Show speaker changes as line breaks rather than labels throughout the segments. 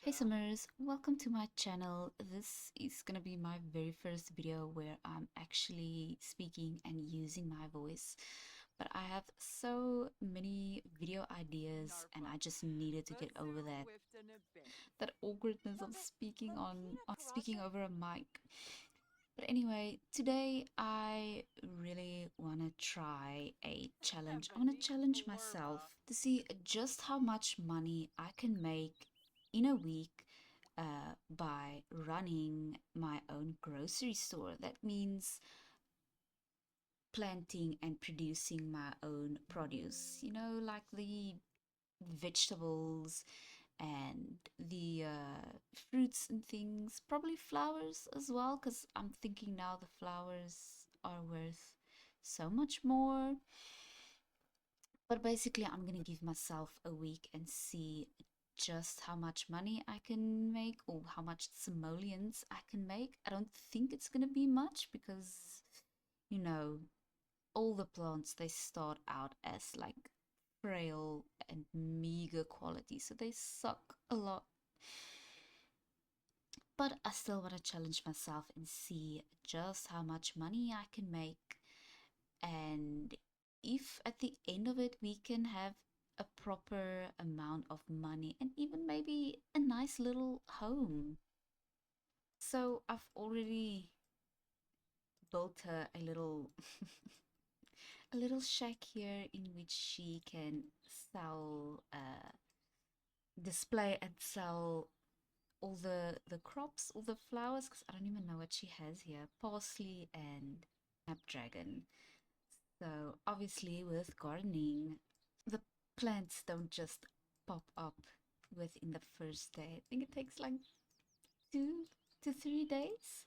Hey Summers, welcome to my channel. This is gonna be my very first video where I'm actually speaking and using my voice. But I have so many video ideas and I just needed to get over that awkwardness of speaking over a mic. But anyway, today I really want to try a challenge. I want to challenge myself to see just how much money I can make in a week by running my own grocery store. That means planting and producing my own produce, like the vegetables and the fruits and things, probably flowers as well, because I'm thinking now the flowers are worth so much more. But basically, I'm gonna give myself a week and see just how much money I can make or how much simoleons I can make. I don't think it's gonna be much because, you know, all the plants they start out as like frail and meager quality, so they suck a lot. But I still want to challenge myself and see just how much money I can make. And if at the end of it we can have a proper amount of money and even maybe a nice little home. So I've already built her a little a little shack here in which she can sell display and sell all the crops, all the flowers, because I don't even know what she has here. Parsley and snapdragon. So obviously with gardening, the plants don't just pop up within the first day. I think it takes like 2 to 3 days.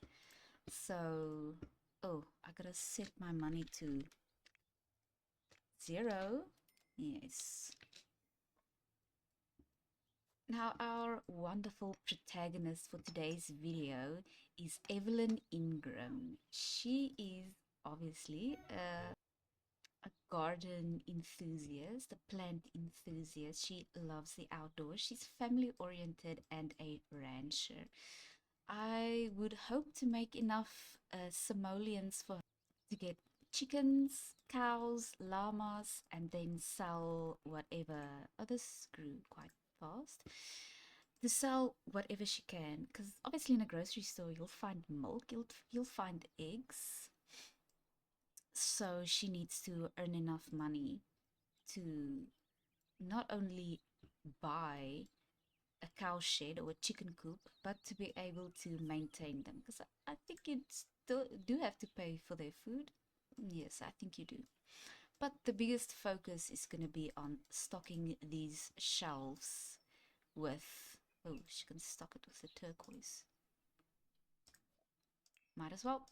So, oh, I gotta set my money to 0. Yes. Now, our wonderful protagonist for today's video is Evelyn Ingram. She is obviously a garden enthusiast, a plant enthusiast. She loves the outdoors. She's family oriented and a rancher. I would hope to make enough simoleons for her to get chickens, cows, llamas, and then sell whatever. Oh, this grew quite fast. To sell whatever she can, because obviously in a grocery store you'll find milk, you'll find eggs. So she needs to earn enough money to not only buy a cow shed or a chicken coop, but to be able to maintain them. Because I think you still do have to pay for their food. Yes, I think you do. But the biggest focus is going to be on stocking these shelves with. Oh, she can stock it with the turquoise. Might as well.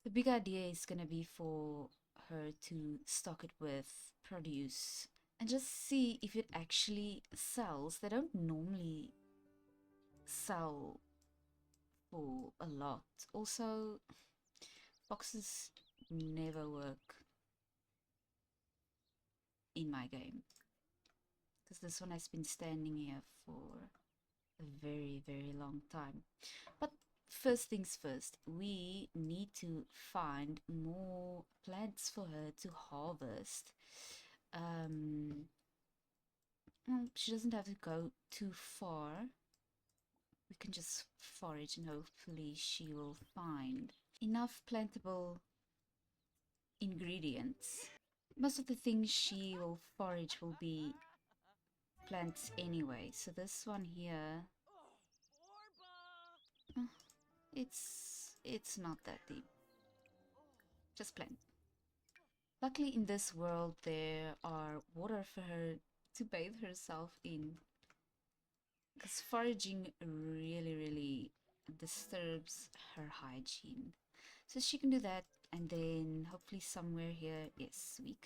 The big idea is going to be for her to stock it with produce and just see if it actually sells. They don't normally sell for a lot. Also, boxes never work in my game because this one has been standing here for a very, very long time. But first things first, we need to find more plants for her to harvest. Um, she doesn't have to go too far. We can just forage and hopefully she will find enough plantable ingredients. Most of the things she will forage will be plants anyway. So this one here, uh, it's not that deep. Just plant. Luckily in this world there are water for her to bathe herself in. Because foraging really, really disturbs her hygiene. So she can do that, and then hopefully somewhere here, yes, we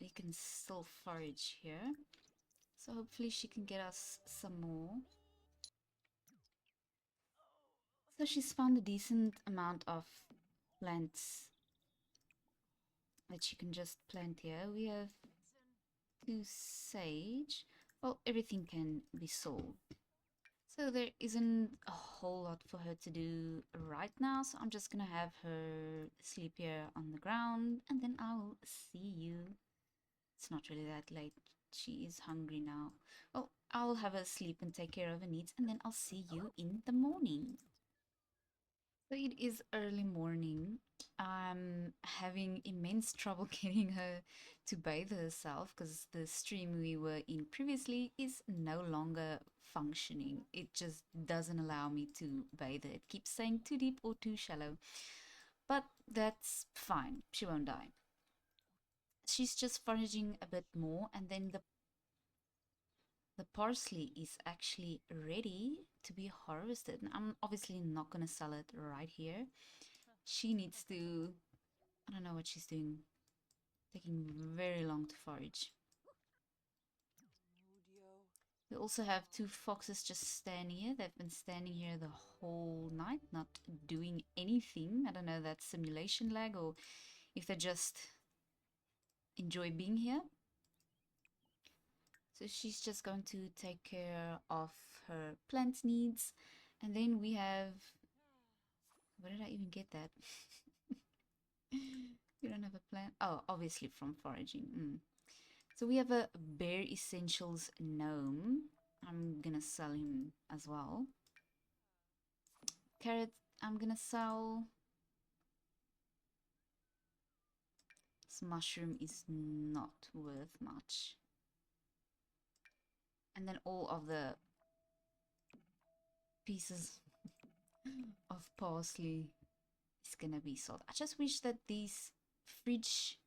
can still forage here. So hopefully she can get us some more. So she's found a decent amount of plants that she can just plant here. We have 2 sage. well, everything can be sold. So there isn't a whole lot for her to do right now, so I'm just gonna have her sleep here on the ground, and then I'll see you. It's not really that late. She is hungry now. Well, I'll have her sleep and take care of her needs, and then I'll see you in the morning. So it is early morning. I'm having immense trouble getting her to bathe herself because the stream we were in previously is no longer functioning. It just doesn't allow me to bathe her. It keeps saying too deep or too shallow. But that's fine. She won't die. She's just foraging a bit more, and then the parsley is actually ready to be harvested. And I'm obviously not going to sell it right here. She needs to, I don't know what she's doing, taking very long to forage. We also have two foxes just standing here. They've been standing here the whole night, not doing anything. I don't know if that's simulation lag or if they just enjoy being here. So she's just going to take care of her plant needs. And then we have, where did I even get that? You don't have a plant? Oh, obviously from foraging. So we have a Bare Essentials gnome. I'm gonna sell him as well. Carrot, I'm gonna sell. This mushroom is not worth much. And then all of the pieces of parsley is gonna be sold. I just wish that these fridge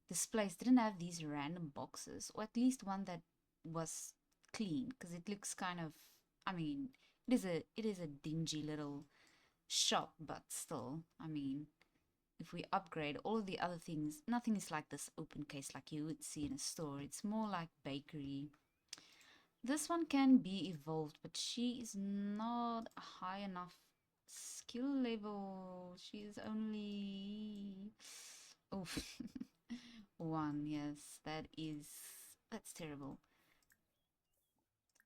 displays didn't have these random boxes, or at least one that was clean, because it looks kind of, I mean, it is a dingy little shop, but still, I mean, if we upgrade all of the other things, nothing is like this open case like you would see in a store. It's more like bakery. This one can be evolved, but she is not high enough skill level. She is only, oh, one. Yes, that's terrible.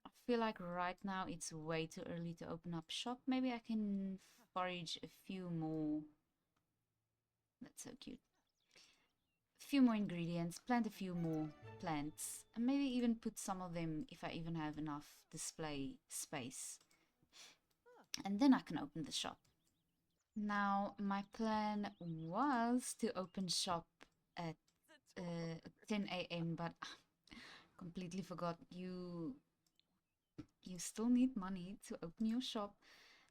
I feel like right now it's way too early to open up shop. Maybe I can forage a few more. That's so cute. A few more ingredients, plant a few more plants, and maybe even put some of them if I even have enough display space. And then I can open the shop. Now, my plan was to open shop at 10 a.m., but completely forgot you still need money to open your shop.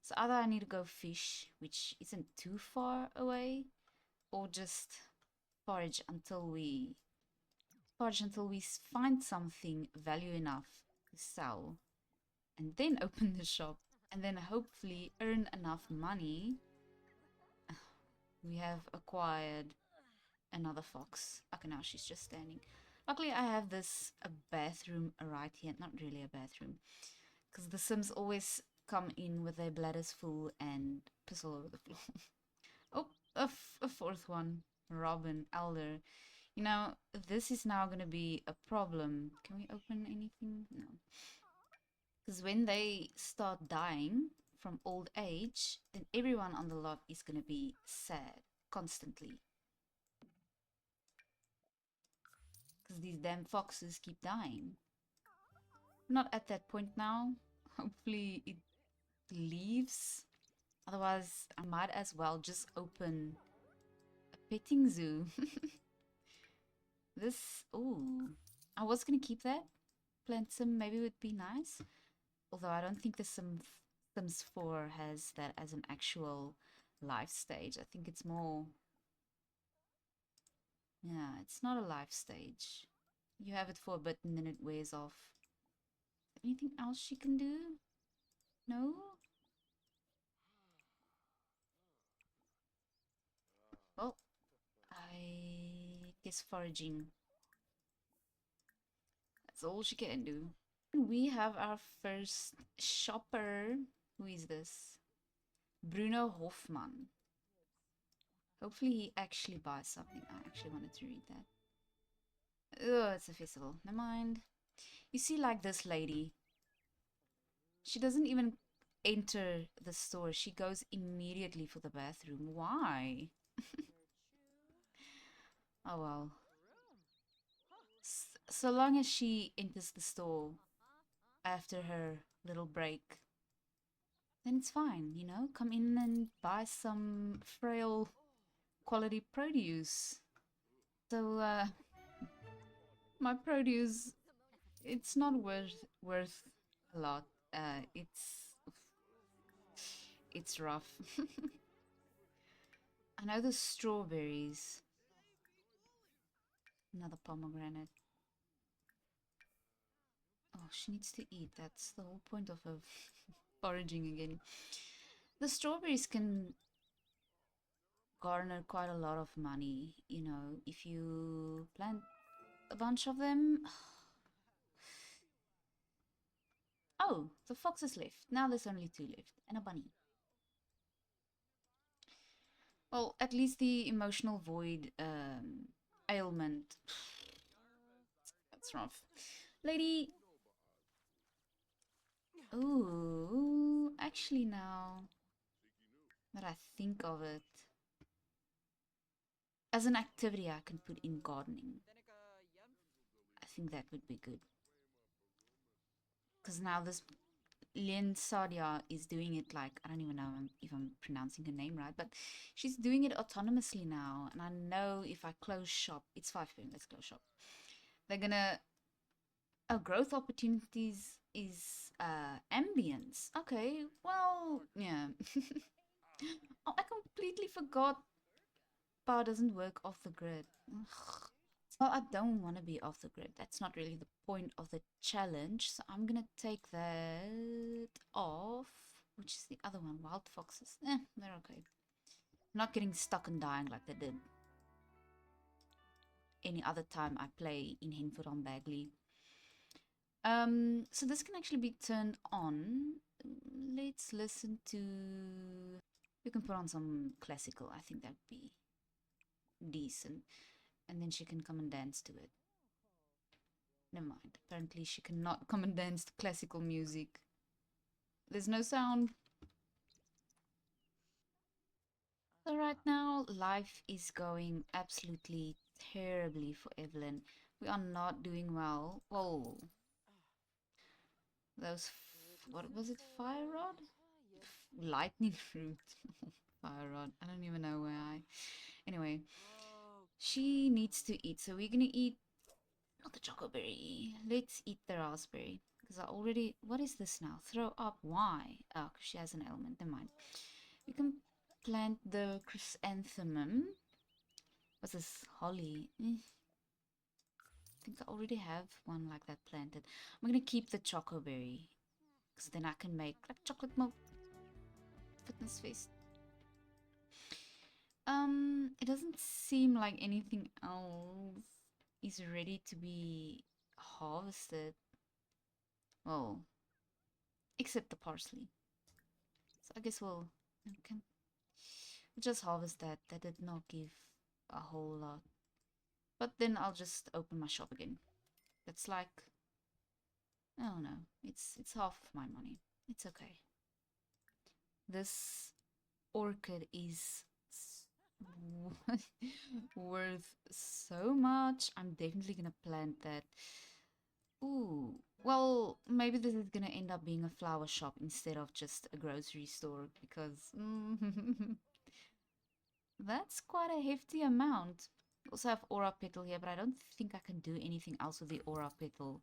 So either I need to go fish, which isn't too far away, or just forage until we find something value enough to sell, and then open the shop, and then hopefully earn enough money. We have acquired another fox. Okay, now she's just standing. Luckily, I have this a bathroom right here. Not really a bathroom, because the Sims always come in with their bladders full and piss all over the floor. Oh, a fourth one. Robin, Elder. You know, this is now going to be a problem. Can we open anything? No. Because when they start dying from old age, then everyone on the lot is going to be sad constantly. Because these damn foxes keep dying. Not at that point now. Hopefully it leaves. Otherwise, I might as well just open a petting zoo. This, ooh. I was going to keep that. Plant some maybe would be nice. Although I don't think the Sims 4 has that as an actual life stage. I think it's more... Yeah, it's not a life stage. You have it for a bit and then it wears off. Anything else she can do? No? Well, I guess foraging. That's all she can do. We have our first shopper. Who is this? Bruno Hoffman. Hopefully he actually buys something. I actually wanted to read that. Oh, it's a festival. Never mind. You see, like this lady, she doesn't even enter the store. She goes immediately for the bathroom. Why? Oh well. So long as she enters the store after her little break, then it's fine, you know? Come in and buy some frail quality produce. So, my produce, it's not worth a lot. It's rough. I know the strawberries. Another pomegranate. Oh, she needs to eat. That's the whole point of her foraging again. The strawberries can garner quite a lot of money, you know, if you plant a bunch of them. Oh, the fox is left. Now there's only two left, and a bunny. Well, at least the emotional void ailment. That's rough. Lady. Ooh, actually, now that I think of it, as an activity I can put in gardening, I think that would be good. Because now this Lynn Sadia is doing it like, I don't even know if I'm pronouncing her name right, but she's doing it autonomously now. And I know if I close shop, it's 5 p.m., let's close shop. They're gonna, oh, growth opportunities is ambience. Okay, well, yeah. Oh, I completely forgot power doesn't work off the grid. Ugh. Well, I don't want to be off the grid. That's not really the point of the challenge. So I'm gonna take that off. Which is the other one? Wild foxes. They're okay. Not getting stuck and dying like they did any other time I play in Henford on Bagley. So this can actually be turned on. Let's listen to. You can put on some classical. I think that would be decent, and then she can come and dance to it. Never mind. Apparently, she cannot come and dance to classical music. There's no sound. So right now, life is going absolutely terribly for Evelyn. We are not doing well. Whoa. Those, what was it? Fire rod? Lightning root. Fire rod. I don't even know where I. Anyway, she needs to eat. So we're gonna eat, not the chocoberry. Let's eat the raspberry. Because I already. What is this now? Throw up. Why? Oh, because she has an ailment. Never mind. We can plant the chrysanthemum. What's this? Holly. I think I already have one like that planted. I'm gonna keep the chocoberry. Because then I can make like chocolate milk fitness fest. It doesn't seem like anything else is ready to be harvested. Well, except the parsley. So I guess we can just harvest that. That did not give a whole lot. But then I'll just open my shop again. That's like, oh no, it's half of my money. It's okay. This orchid is worth so much. I'm definitely gonna plant that. Ooh, well, maybe this is gonna end up being a flower shop instead of just a grocery store because that's quite a hefty amount. Also have aura petal here, but I don't think I can do anything else with the aura petal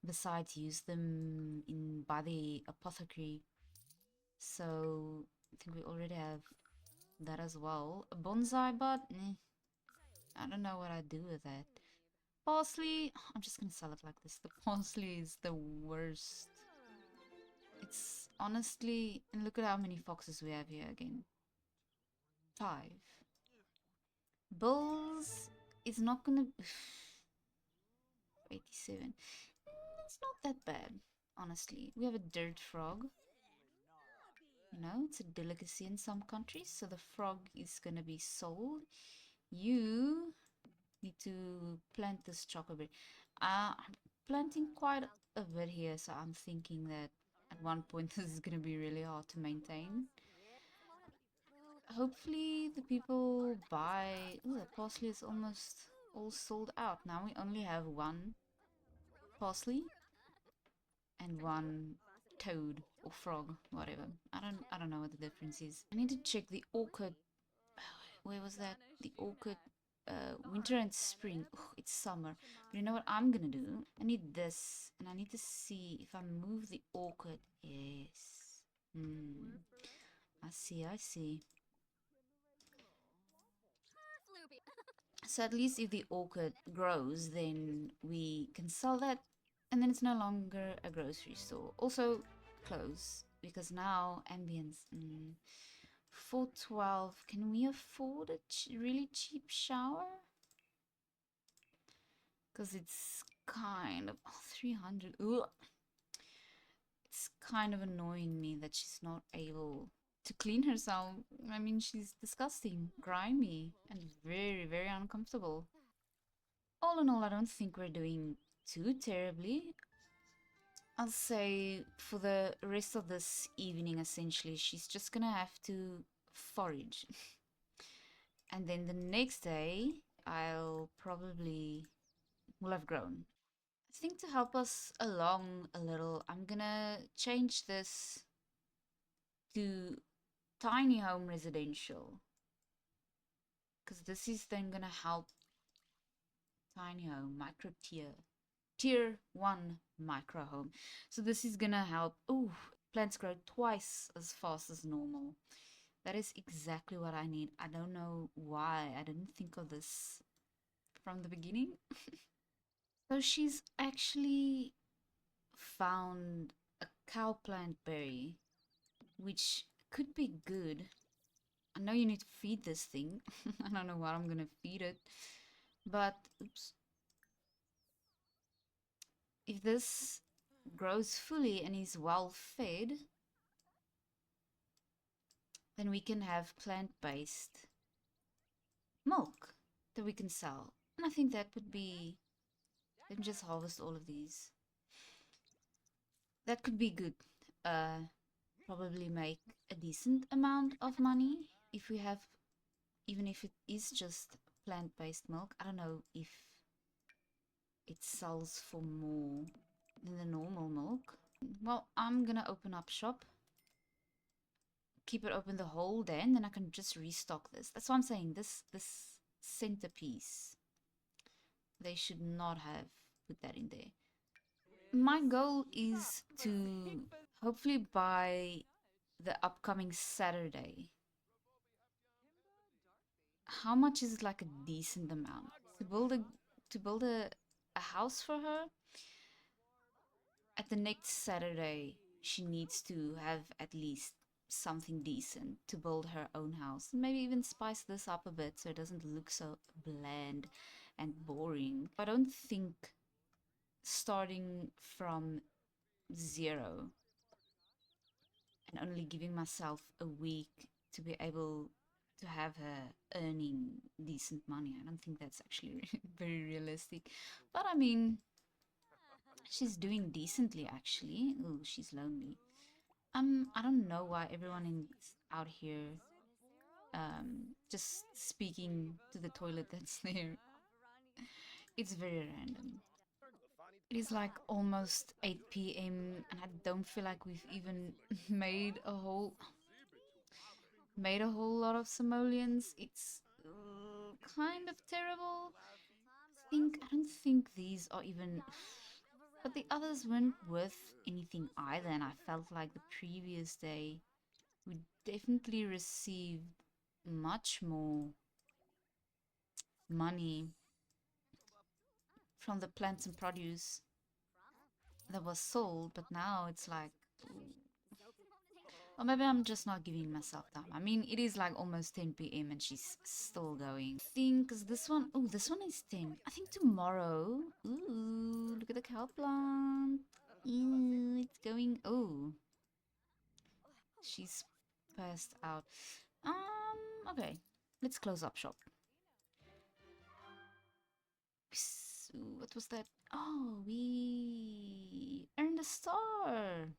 besides use them in by the apothecary. So I think we already have that as well. A bonsai, but I don't know what I do with that. Parsley, I'm just gonna sell it like this. The parsley is the worst. It's honestly, and look at how many foxes we have here again. 5. Bulls is not gonna. 87. It's not that bad, honestly. We have a dirt frog. You know, it's a delicacy in some countries, so the frog is gonna be sold. You need to plant this chocoberry. planting quite a bit here, so I'm thinking that at one point this is going to be really hard to maintain. Hopefully the people buy... Ooh, the parsley is almost all sold out. Now we only have one parsley and one toad or frog, whatever. I don't know what the difference is. I need to check the orchid. Where was that? The orchid winter and spring. Oh, it's summer. But you know what I'm gonna do? I need this, and I need to see if I move the orchid. Yes. Hmm. I see, I see. So at least if the orchid grows, then we can sell that, and then it's no longer a grocery store. Also, clothes, because now ambience. 412. Can we afford a really cheap shower? Because it's kind of 300. Ugh. It's kind of annoying me that she's not able to clean herself. I mean, she's disgusting, grimy, and very, very uncomfortable. All in all, I don't think we're doing too terribly. I'll say for the rest of this evening, essentially, she's just gonna have to forage. And then the next day, I'll probably will have grown. I think to help us along a little, I'm gonna change this to tiny home residential, because this is then gonna help tiny home micro tier 1 micro home. So this is gonna help. Oh, plants grow twice as fast as normal. That is exactly what I need. I don't know why I didn't think of this from the beginning. So she's actually found a cowplant berry, which could be good. I know you need to feed this thing. I don't know what I'm gonna feed it, but oops, if this grows fully and is well fed, then we can have plant-based milk that we can sell. And I think that would be, let me just harvest all of these. That could be good. Probably make a decent amount of money if we have, even if it is just plant-based milk. I don't know if it sells for more than the normal milk. Well, I'm gonna open up shop, keep it open the whole day, and then I can just restock this. That's what I'm saying. This centerpiece, they should not have put that in there. My goal is to hopefully by the upcoming Saturday. How much is like a decent amount to build a house for her? At the next Saturday, she needs to have at least something decent to build her own house. Maybe even spice this up a bit so it doesn't look so bland and boring. I don't think starting from zero and only giving myself a week to be able to have her earning decent money, I don't think that's actually very realistic. But I mean, she's doing decently actually. Oh, she's lonely. I don't know why everyone is out here just speaking to the toilet that's there. It's very random. It is like almost 8 p.m. and I don't feel like we've even made a whole lot of simoleons. It's kind of terrible. I don't think these are even, but the others weren't worth anything either, and I felt like the previous day we definitely received much more money from the plants and produce that was sold, but now it's like, or maybe I'm just not giving myself time. I mean, it is like almost 10 p.m. and she's still going. I think, cause this one, oh, this one is 10. I think tomorrow, ooh, look at the cow plant. Ooh, it's going, oh, she's passed out. Okay, let's close up shop. Ooh, what was that? Oh, we earned a star.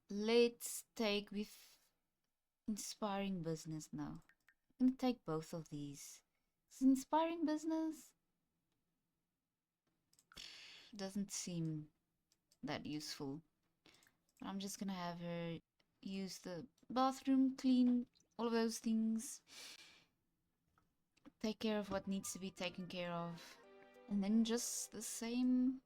Let's take with inspiring business now. I'm gonna take both of these. 'Cause inspiring business doesn't seem that useful. But I'm just gonna have her use the bathroom, clean all of those things, take care of what needs to be taken care of, and then just the same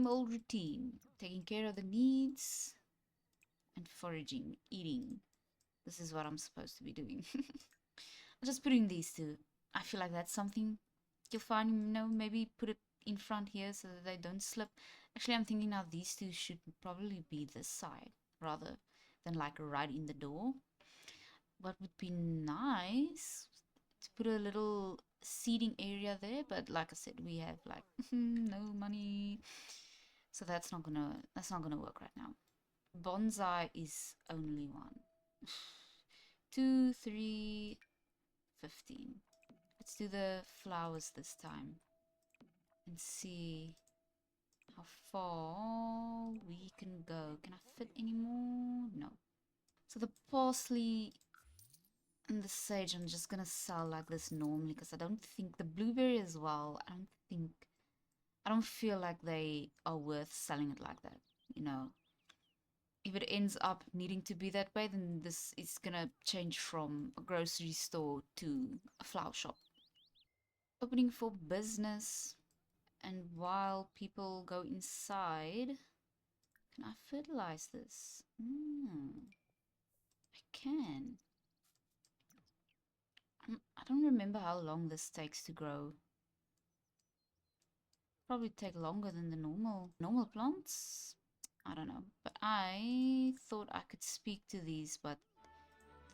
old routine, taking care of the needs and foraging, eating. This is what I'm supposed to be doing. I'm just putting these two. I feel like that's something you'll find, maybe put it in front here so that they don't slip. Actually, I'm thinking now these two should probably be this side rather than like right in the door. What would be nice to put a little seating area there, but like I said, we have like no money, so that's not gonna work right now. Bonsai is only one. 2, 3, 15. Let's do the flowers this time and see how far we can go. Can I fit any more? No. So the parsley and the sage I'm just gonna sell like this normally because I don't think the blueberry as well. I don't feel like they are worth selling it like that. You know, if it ends up needing to be that way, then this is gonna change from a grocery store to a flower shop. Opening for business, and while people go inside, can I fertilize this? I can. I don't remember how long this takes to grow. Probably take longer than the normal plants. I don't know, but I thought I could speak to these, but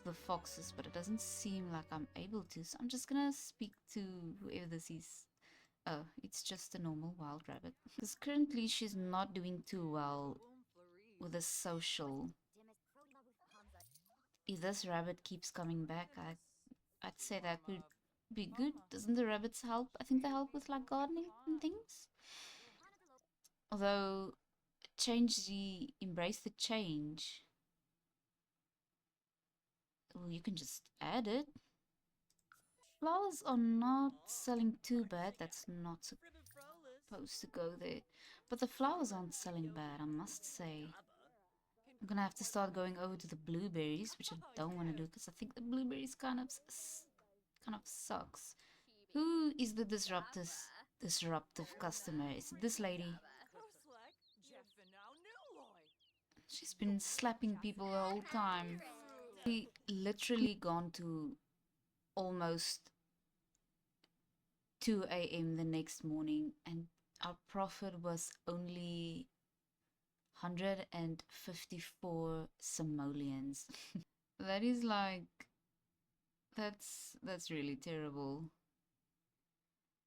the foxes, but it doesn't seem like I'm able to. So I'm just gonna speak to whoever this is. Oh, it's just a normal wild rabbit. Because currently she's not doing too well with the social. If this rabbit keeps coming back, I'd say that would be good. Doesn't the rabbits help? I think they help with like gardening and things. Although embrace the change. Well, you can just add it. Flowers are not selling too bad. That's not supposed to go there. But the flowers aren't selling bad, I must say. I'm gonna have to start going over to the blueberries, which I don't want to do because I think the blueberries kind of sucks. Who is the disruptive customer? Is it this lady? She's been slapping people the whole time. We literally gone to almost 2 a.m. the next morning, and our profit was only 154 simoleons. That is like that's really terrible.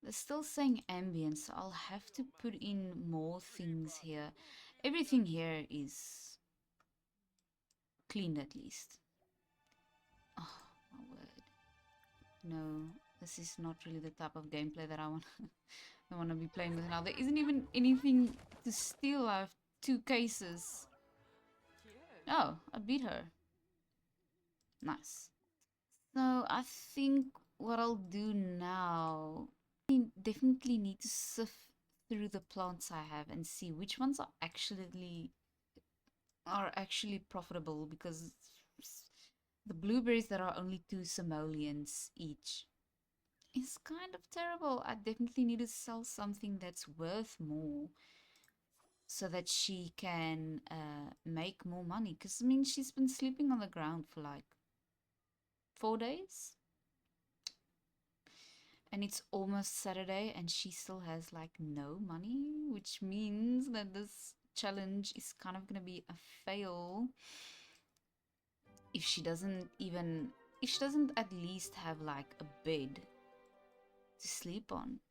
They're still saying ambience, so I'll have to put in more things here. Everything here is cleaned at least. Oh my word. No, this is not really the type of gameplay that I want to be playing with now. There isn't even anything to steal. I have 2 cases. Oh, I beat her. Nice. So I think what I'll do now, I definitely need to sift through the plants I have and see which ones are actually profitable, because the blueberries that are only 2 simoleons each is kind of terrible. I definitely need to sell something that's worth more so that she can make more money. Because, I mean, she's been sleeping on the ground for like 4 days. And it's almost Saturday and she still has like no money, which means that this challenge is kind of gonna be a fail if she doesn't at least have like a bed to sleep on.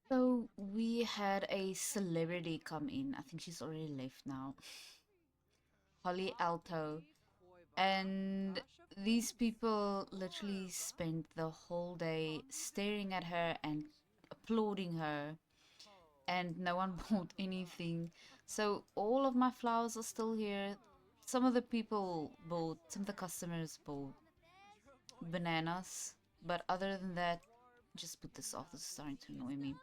So we had a celebrity come in. I think she's already left now. Holly Alto. And these people literally spent the whole day staring at her and applauding her, and no one bought anything. So all of my flowers are still here. Some of the people bought, some of the customers bought bananas, but other than that, just put this off. This is starting to annoy me.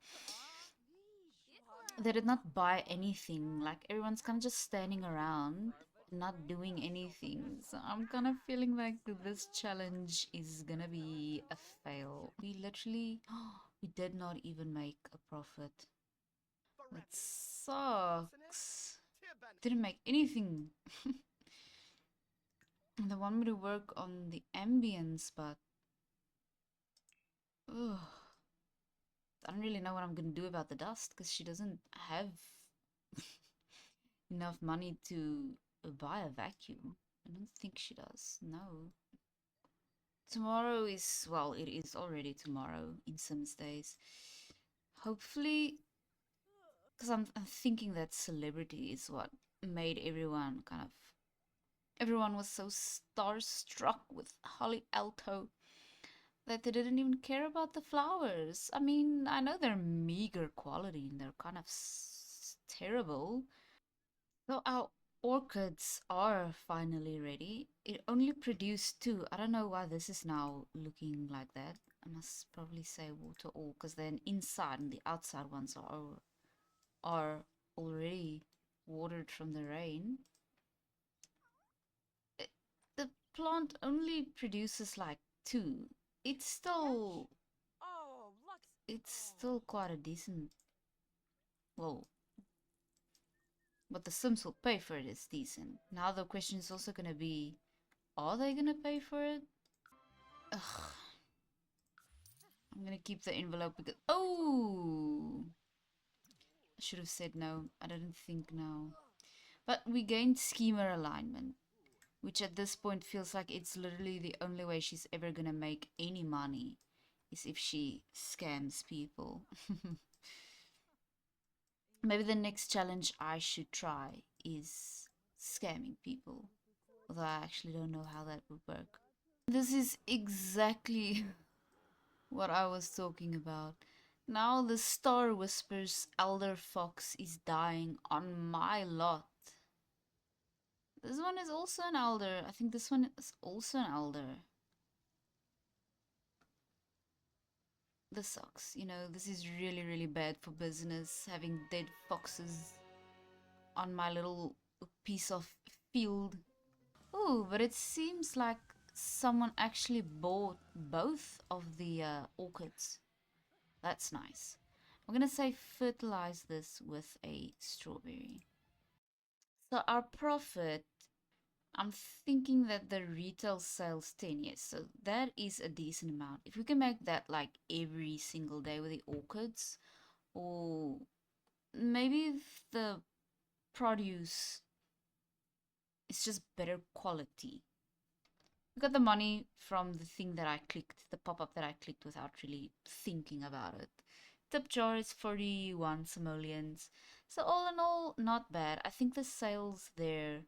They did not buy anything. Like everyone's kind of just standing around, not doing anything. So I'm kind of feeling like this challenge is gonna be a fail. We literally, we did not even make a profit. That sucks. Didn't make anything. They want me to work on the ambience, but ugh, I don't really know what I'm gonna do about the dust because she doesn't have enough money to buy a vacuum. I don't think she does. No. Tomorrow is, well, it is already tomorrow in Sims days. Hopefully, because I'm thinking that celebrity is what made everyone kind of. Everyone was so starstruck with Holly Alto that they didn't even care about the flowers. I mean, I know they're meager quality and they're kind of terrible. So our orchids are finally ready. It only produced two. I don't know why this is now looking like that. I must probably say water all because then inside and the outside ones are already watered from the rain. The plant only produces like two. It's still quite a decent, well, what the Sims will pay for it is decent. Now the question is also gonna be, are they gonna pay for it? Ugh. I'm gonna keep the envelope because, oh, I should have said no. I didn't think no. But we gained schemer alignment, which at this point feels like it's literally the only way she's ever gonna make any money is if she scams people. Maybe the next challenge I should try is scamming people. Although I actually don't know how that would work. This is exactly what I was talking about. Now the Star Whispers Elder Fox is dying on my lot. This one is also an elder. I think this one is also an elder. This sucks. You know, this is really, really bad for business, having dead foxes on my little piece of field. Oh, but it seems like someone actually bought both of the orchids. That's nice. I'm gonna say fertilize this with a strawberry. So our profit, I'm thinking that the retail sales 10, yes, so that is a decent amount. If we can make that like every single day with the orchids, or maybe if the produce is just better quality. We got the money from the thing that I clicked, the pop-up that I clicked without really thinking about it. Tip jar is 41 simoleons. So all in all, not bad. I think the sales there,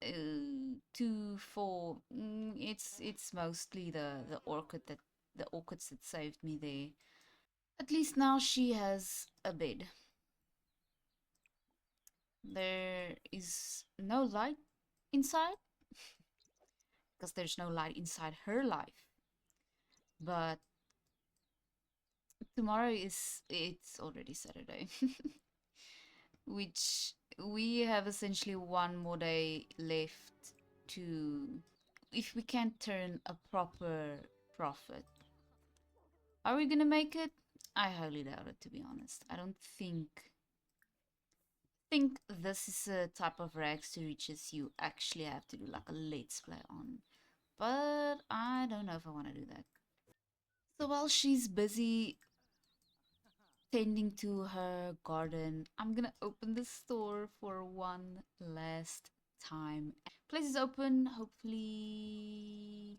2, 4, it's mostly the orchids that saved me there. At least now she has a bed. There is no light inside because there's no light inside her life. But tomorrow it's already Saturday. Which we have essentially one more day left to, if we can't turn a proper profit. Are we gonna make it? I highly doubt it, to be honest. I don't think this is a type of rags to riches you actually have to do like a let's play on. But I don't know if I want to do that. So while she's busy tending to her garden, I'm gonna open the store for one last time. Place is open. Hopefully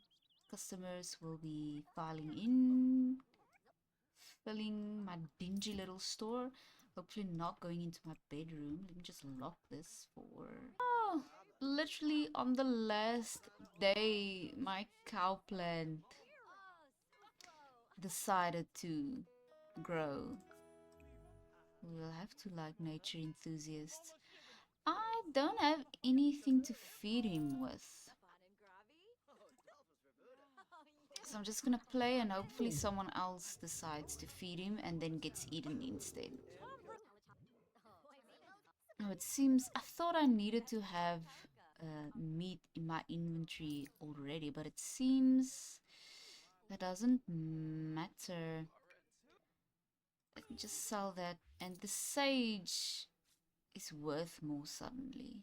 customers will be filing in, filling my dingy little store. Hopefully not going into my bedroom. Let me just lock this for... Oh, literally on the last day, my cow plant decided to grow. We'll have to like nature enthusiasts. I don't have anything to feed him with. So I'm just gonna play and hopefully someone else decides to feed him and then gets eaten instead. Oh, it seems I thought I needed to have meat in my inventory already, but it seems that doesn't matter. Let me just sell that. And the sage is worth more suddenly.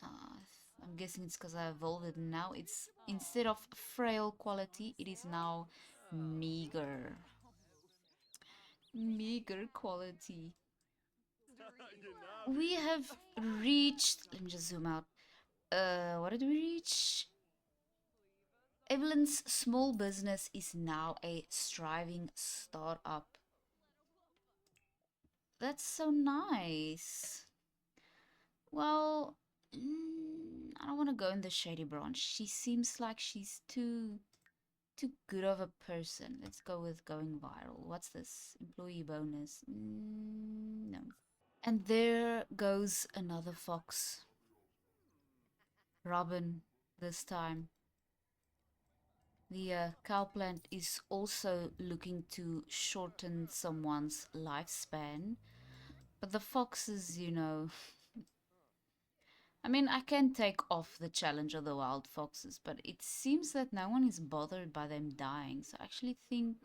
Uh, I'm guessing it's because I evolved it. Now it's, instead of frail quality, it is now meager. Meager quality. We have reached, let me just zoom out. What did we reach? Evelyn's small business is now a striving startup. That's so nice. Well, I don't want to go in the shady branch. She seems like she's too good of a person. Let's go with going viral. What's this? Employee bonus. No. And there goes another fox. Robin, this time. The cow plant is also looking to shorten someone's lifespan. But the foxes, you know, I mean, I can take off the challenge of the wild foxes, but it seems that no one is bothered by them dying. So I actually think,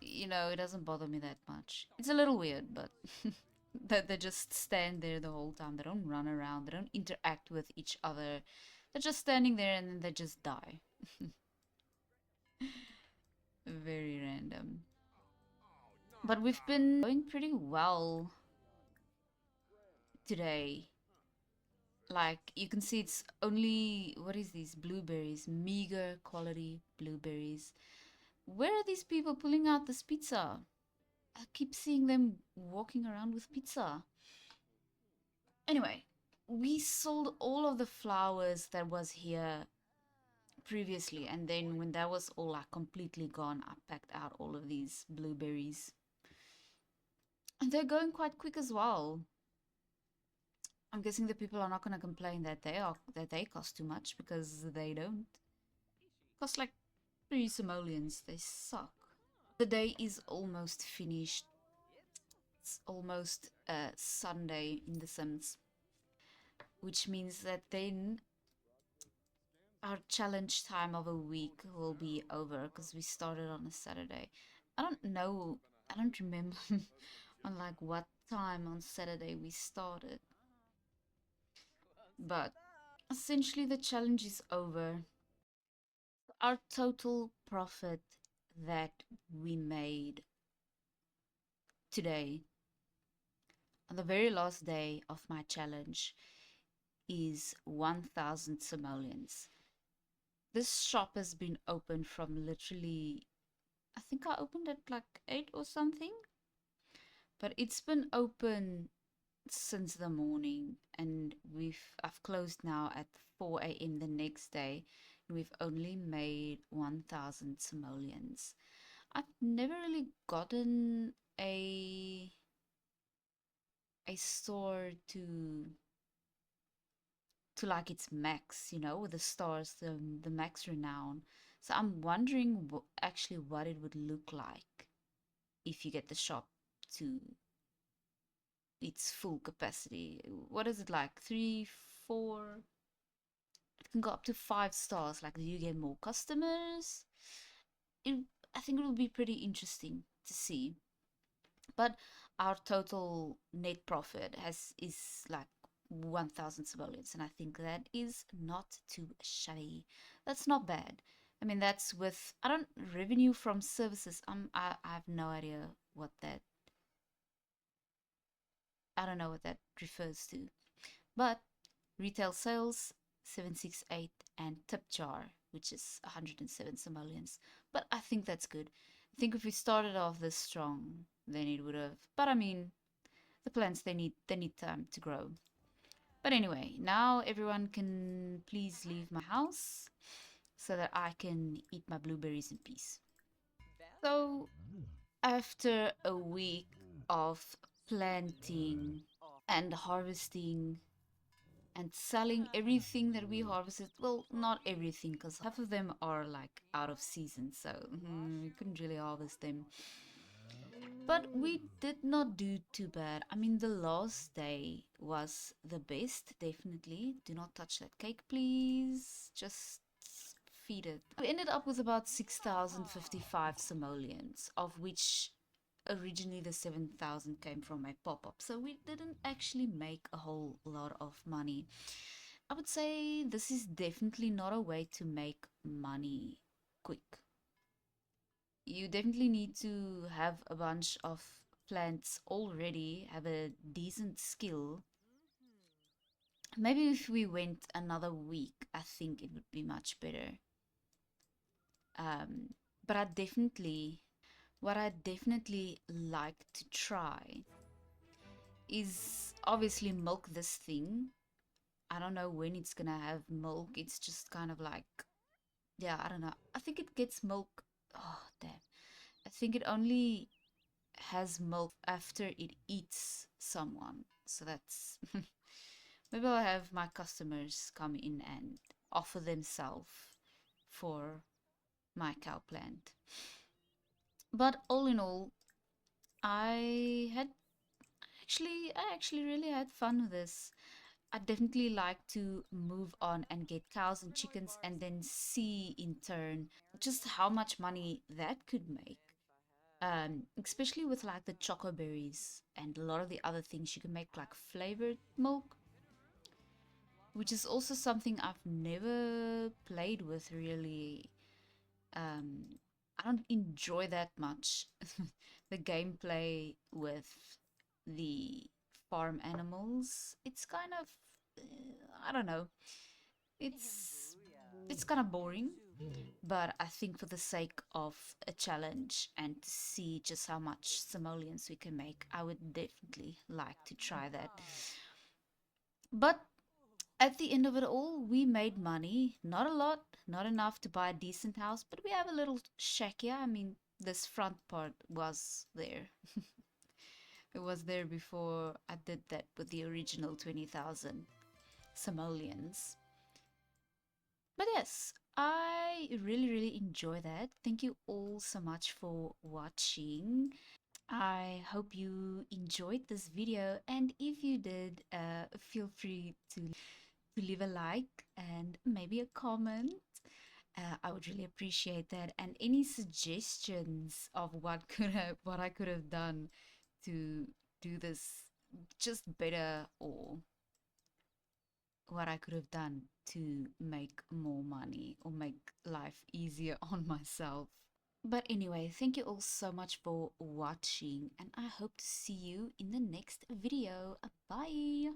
you know, it doesn't bother me that much. It's a little weird, but that they just stand there the whole time. They don't run around, they don't interact with each other. They're just standing there and then they just die. Very random. But we've been going pretty well today. Like, you can see it's only, what is these? Blueberries. Meager quality blueberries. Where are these people pulling out this pizza? I keep seeing them walking around with pizza. Anyway, we sold all of the flowers that was here previously, and then when that was all like completely gone, I packed out all of these blueberries. And they're going quite quick as well. I'm guessing the people are not going to complain that they cost too much, because they don't. Cost like 3 simoleons. They suck. The day is almost finished. It's almost Sunday in the Sims, which means that then our challenge time of a week will be over, because we started on a Saturday. I don't know. I don't remember on like what time on Saturday we started. But essentially the challenge is over. Our total profit that we made today, on the very last day of my challenge, is 1,000 simoleons. This shop has been open from literally, I think I opened at like 8 or something. But it's been open since the morning, and I've closed now at 4 a.m. the next day. We've only made 1,000 simoleons. I've never really gotten a store to like its max, you know, with the stars, the max renown. So I'm wondering actually what it would look like if you get the shop to its full capacity. What is it like? 3, 4? It can go up to 5 stars. Like, do you get more customers? It, I think it will be pretty interesting to see. But our total net profit is like 1,000 simoleons, and I think that is not too shabby. That's not bad. I mean, that's with, I don't, revenue from services. I have no idea what that, I don't know what that refers to. But retail sales 768, and tip jar, which is 107 simoleons. But I think that's good. I think if we started off this strong, then it would have. But I mean, the plants, they need time to grow. But anyway, now everyone can please leave my house. so that I can eat my blueberries in peace. So after a week of planting and harvesting and selling everything that we harvested, well, not everything, because half of them are like out of season, so we couldn't really harvest them. But we did not do too bad. I mean, the last day was the best, definitely. Do not touch that cake, please. Just feed it. We ended up with about 6,055 simoleons, of which originally the 7,000 came from my pop-up. So we didn't actually make a whole lot of money. I would say this is definitely not a way to make money quick. You definitely need to have a bunch of plants already, have a decent skill. Maybe if we went another week, I think it would be much better. But what I definitely like to try is obviously milk this thing. I don't know when it's gonna have milk. It's just kind of like, yeah, I don't know. I think it gets milk. Oh, damn. I think it only has milk after it eats someone. So that's maybe I'll have my customers come in and offer themselves for my cow plant. But all in all, I actually really had fun with this. I definitely like to move on and get cows and chickens and then see in turn just how much money that could make. Especially with like the choco berries and a lot of the other things you can make like flavored milk, which is also something I've never played with really. I don't enjoy that much the gameplay with the farm animals. It's kind of, I don't know, it's it's kind of boring. But I think for the sake of a challenge and to see just how much simoleons we can make, I would definitely like to try that. But at the end of it all, we made money. Not a lot, not enough to buy a decent house, but we have a little shack here. I mean, this front part was there. It was there before I did that with the original 20,000 simoleons. But yes, I really, really enjoy that. Thank you all so much for watching. I hope you enjoyed this video, and if you did, feel free to leave a like and maybe a comment. I would really appreciate that, and any suggestions of what I could have done to do this just better, or what I could have done to make more money or make life easier on myself. But anyway, thank you all so much for watching, and I hope to see you in the next video. Bye!